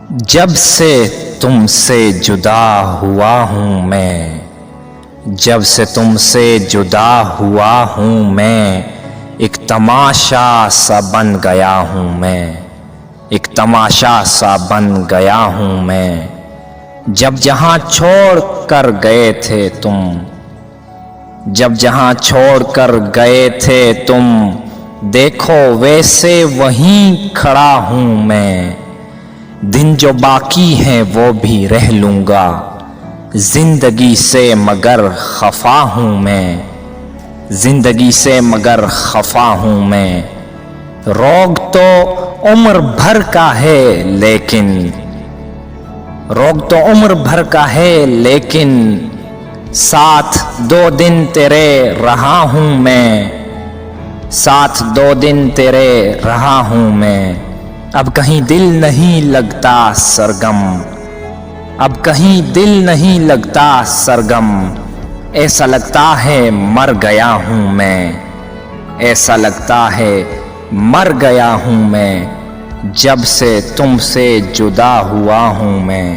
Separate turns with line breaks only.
جب سے تم سے جدا ہوا ہوں میں، جب سے تم سے جدا ہوا ہوں میں، ایک تماشا سا بن گیا ہوں میں، ایک تماشا سا بن گیا ہوں میں۔ جب جہاں چھوڑ کر گئے تھے تم، جب جہاں چھوڑ کر گئے تھے تم، دیکھو ویسے وہیں کھڑا ہوں میں۔ دن جو باقی ہیں وہ بھی رہ لوں گا زندگی سے، مگر خفا ہوں میں، زندگی سے مگر خفا ہوں میں۔ روگ تو عمر بھر کا ہے لیکن، روگ تو عمر بھر کا ہے لیکن، ساتھ 2 دن تیرے رہا ہوں میں، ساتھ 2 دن تیرے رہا ہوں میں۔ اب کہیں دل نہیں لگتا سرگم، اب کہیں دل نہیں لگتا سرگم، ایسا لگتا ہے مر گیا ہوں میں، ایسا لگتا ہے مر گیا ہوں میں، جب سے تم سے جدا ہوا ہوں میں۔